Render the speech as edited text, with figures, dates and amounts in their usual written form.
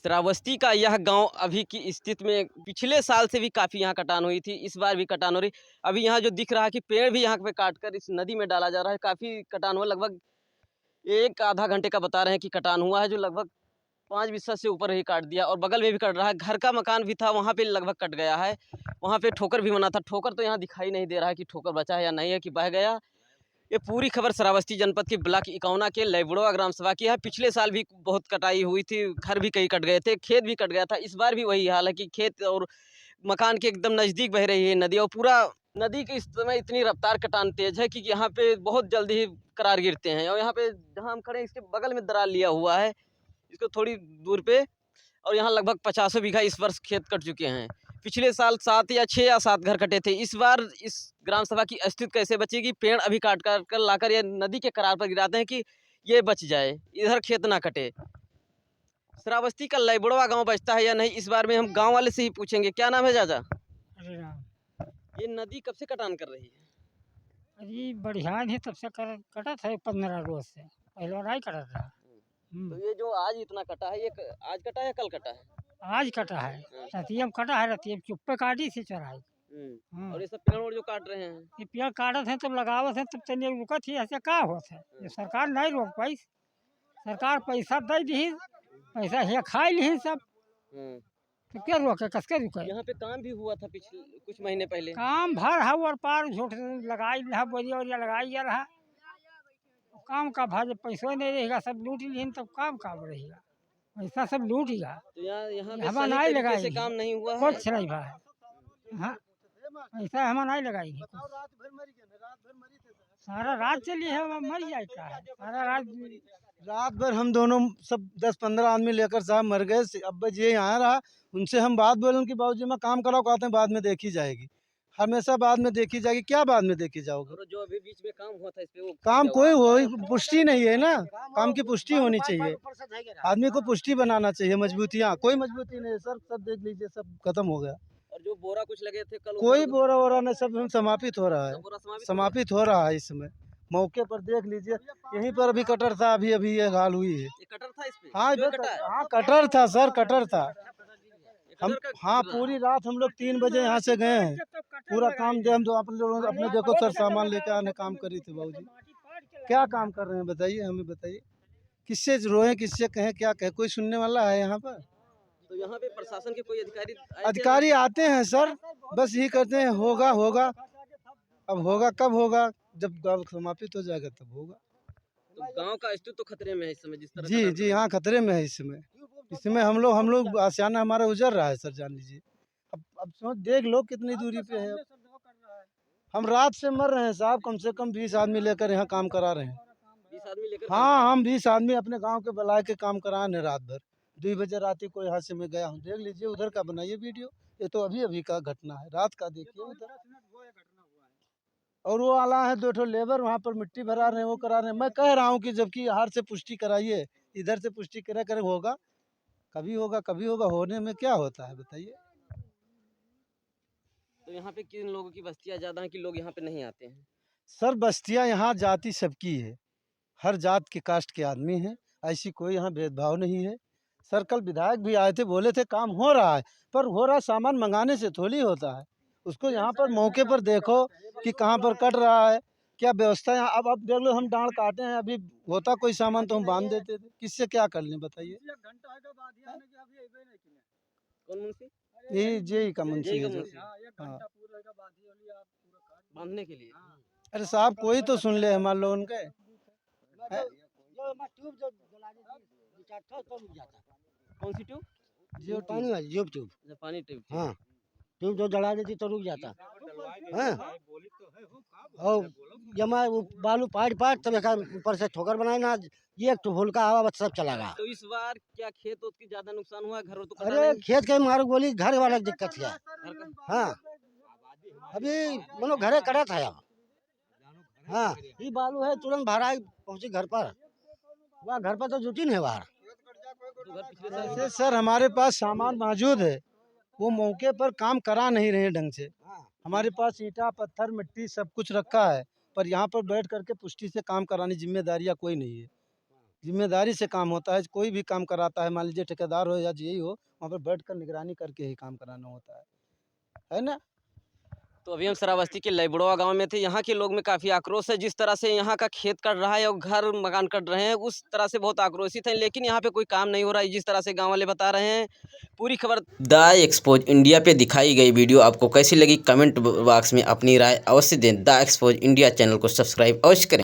श्रावस्ती का यह गांव अभी की स्थिति में पिछले साल से भी काफ़ी यहाँ कटान हुई थी, इस बार भी कटान हो रही। अभी यहाँ जो दिख रहा है कि पेड़ भी यहाँ पे काटकर इस नदी में डाला जा रहा है, काफ़ी कटान हुआ। लगभग 1 आधा घंटे का बता रहे हैं कि कटान हुआ है, जो लगभग 5 बिस्सा से ऊपर ही काट दिया और बगल में भी कट रहा है। घर का मकान भी था, वहाँ पे लगभग कट गया है। वहाँ पे ठोकर भी बना था, ठोकर तो यहाँ दिखाई नहीं दे रहा है कि ठोकर बचा है या नहीं है कि बह गया। ये पूरी खबर श्रावस्ती जनपद के ब्लॉक इकौना के लैबड़ोआ ग्राम सभा की है। पिछले साल भी बहुत कटाई हुई थी, घर भी कई कट गए थे, खेत भी कट गया था। इस बार भी वही हाल है कि खेत और मकान के एकदम नज़दीक बह रही है नदी और पूरा नदी की इस समय इतनी रफ्तार कटान तेज है कि यहाँ पे बहुत जल्दी ही करार गिरते हैं। और यहाँ पे जहाँ हम खड़े हैं इसके बगल में दरार लिया हुआ है, इसको थोड़ी दूर पे, और यहाँ लगभग 50 बीघा इस वर्ष खेत कट चुके हैं। पिछले साल 7 या 6 या 7 घर कटे थे। इस बार इस ग्राम सभा की अस्तित्व कैसे बचेगी? पेड़ अभी काट काट कर लाकर ये नदी के करार पर गिराते हैं कि ये बच जाए, इधर खेत ना कटे। श्रावस्ती का लैबड़वा गांव बचता है या नहीं, इस बार में हम गांव वाले से ही पूछेंगे। क्या नाम है चाचा? अरे राम, ये नदी कब से कटान कर रही है? अरे बढ़िया है तब से कटा था 15 रोज से पहले नहीं कटा था। तो ये जो आज इतना कटा है, ये आज कटा है या कल कटा है? आज कटा है, रतियम कटा है, रतियम चुप्पे काटी थी चढ़ाई। और ये सब पेड़ ओड़ जो काट रहे हैं, ये पेड़ काटत है तब लगावत है तब तनिक रुकत ही, ऐसे का होत है। ये सरकार नहीं रोक पाई, सरकार पैसा दे दी, पैसा ये खाई ली सब, तो क्या रोके, कसके रुके। यहाँ पे काम भी हुआ था पिछले कुछ महीने पहले। काम भर है और पार झूठ लगाई रहा, बोरिया वोरिया लगाई जा रहा। काम का भाज पैसा नहीं रहेगा, सब लूट ली तब काम रहेगा, पैसा सब लूटेगा। तो यहाँ पे हवा सही नहीं तरीके लगाई से काम नहीं हुआ है। कुछ नहीं भाई, हाँ पैसा हम नहीं लगाएंगे। सारा रात चली है, मर जाए क्या है, सारा रात भर हम दोनों सब 10-15 आदमी लेकर साहब मर गए। अब ये यहाँ रहा, उनसे हम बात बोले कि बाबूजी मैं काम कराओ, कहते हैं बाद में देखी जाएगी। हमेशा बाद में देखी जाएगी, क्या बाद में देखी जाओगे? और जो अभी बीच में काम हुआ था इस पे वो काम कोई हो पुष्टि नहीं है ना, काम की पुष्टि होनी चाहिए, आदमी को पुष्टि बनाना चाहिए। मजबूतियाँ कोई मजबूती नहीं है सर, सब देख लीजिए सब खत्म हो गया। और जो बोरा कुछ लगे थे कल, कोई बोरा वोरा नहीं, सब समापित हो रहा है, बोरा समापित हो रहा है इस समय। मौके पर देख लीजिए, यहीं पर अभी कटर था, अभी अभी ये हाल हुई है। ये कटर था इस पे? हाँ हाँ कटर था सर, कटर था। हम हाँ पूरी रात हम लोग 3 बजे यहाँ से गए हैं, पूरा काम जो हम तो आप लोगों अपने देखो सर, सामान लेकर आने काम करी थी। बाबूजी क्या काम कर रहे हैं बताइए, हमें बताइए, किससे रोए किससे कहें, क्या कहे, कोई सुनने वाला है यहाँ पर? तो यहाँ पे प्रशासन के कोई अधिकारी आते हैं सर, बस यही कहते हैं होगा होगा। अब होगा कब होगा? जब गाँव समापित हो जाएगा तब होगा। तो गांव का अस्तित्व तो खतरे में है इस समय, जिस तरह जी जी हाँ खतरे में है इस समय हम लोग आसियाना हमारा उजर रहा है सर, जान लीजिए। अब सोच देख लो कितनी दूरी पे है। हम रात से मर रहे हैं साहब, कम से कम 20 आदमी लेकर यहाँ काम करा रहे हैं। 20 आदमी लेकर? हाँ हम 20 आदमी अपने गांव के बुला के काम करा रहे हैं रात भर। 2 बजे रात को यहाँ से मैं गया हूँ, देख लीजिए उधर का बनाइए वीडियो, ये तो अभी अभी का घटना है, रात का देखिए उधर। और वो आला है 2 ठो लेबर वहाँ पर मिट्टी भरा रहे हैं, वो करा रहे हैं। मैं कह रहा हूँ कि जबकि हार से पुष्टि कराइए, इधर से पुष्टि करे होगा, कभी होगा कभी होगा, होने में क्या होता है बताइए। तो यहाँ पे किन लोगों की बस्तियाँ ज्यादा हैं कि लोग यहाँ पे नहीं आते हैं? सर बस्तियाँ यहाँ जाति सबकी है, हर जात के कास्ट के आदमी हैं, ऐसी कोई यहाँ भेदभाव नहीं है। सर कल विधायक भी आए थे, बोले थे काम हो रहा है, पर हो रहा सामान मंगाने से थोड़ी होता है। उसको यहाँ पर मौके पर देखो कि कहाँ पर कट रहा है, क्या व्यवस्था है। अब देख लो, हम डांड काटे हैं, अभी होता कोई सामान तो हम बांध देते थे, किससे क्या कर लें बताइए। कौन मुंशी? यही जेई का मुंशी है जो। हाँ बांधने के लिए? अरे साहब कोई तो सुन ले हमारे लोगों के। कौन सी ट्यूब? जो पानी वाली जो ट्यूब, पानी ट्यूब? हाँ ट्यूब जो जला देती तो रुक जाता। हाँ और जमा वो बालू पाट पाट तब एक ऊपर से ठोकर बनाए ना, ये एक तो होलका हवा बस सब चला गया। तो इस बार क्या खेत की ज्यादा नुकसान हुआ? घर तो अरे खेत के मारो बोली, घर वाला दिक्कत है। घर का? हाँ अभी मनो घरे कड़ा था यार। हाँ ये बालू है, तुरंत भाड़ा पहुँची घर पर, वहाँ घर पर तो जुटी नहीं बाहर। तो घर पिछले साल ऐसे सर हमारे पास सामान मौजूद है, वो मौके पर काम करा नहीं रहे ढंग से। हमारे पास ईंटा पत्थर मिट्टी सब कुछ रखा है, पर यहाँ पर बैठ करके पुष्टि से काम कराने जिम्मेदारियाँ कोई नहीं है। जिम्मेदारी से काम होता है। कोई भी काम कराता है, मान लीजिए ठेकेदार हो या यही हो, वहाँ पर बैठ कर निगरानी करके ही काम कराना होता है ना। तो अभी हम श्रावस्ती के लैबड़वा गांव में थे। यहाँ के लोग में काफ़ी आक्रोश है। जिस तरह से यहाँ का खेत कट रहा है और घर मकान कट रहे हैं, उस तरह से बहुत आक्रोशित हैं। लेकिन यहाँ पे कोई काम नहीं हो रहा है, जिस तरह से गांव वाले बता रहे हैं। पूरी खबर द एक्सपोज इंडिया पे दिखाई गई वीडियो आपको कैसी लगी, कमेंट बॉक्स में अपनी राय अवश्य दें। द एक्सपोज इंडिया चैनल को सब्सक्राइब अवश्य करें।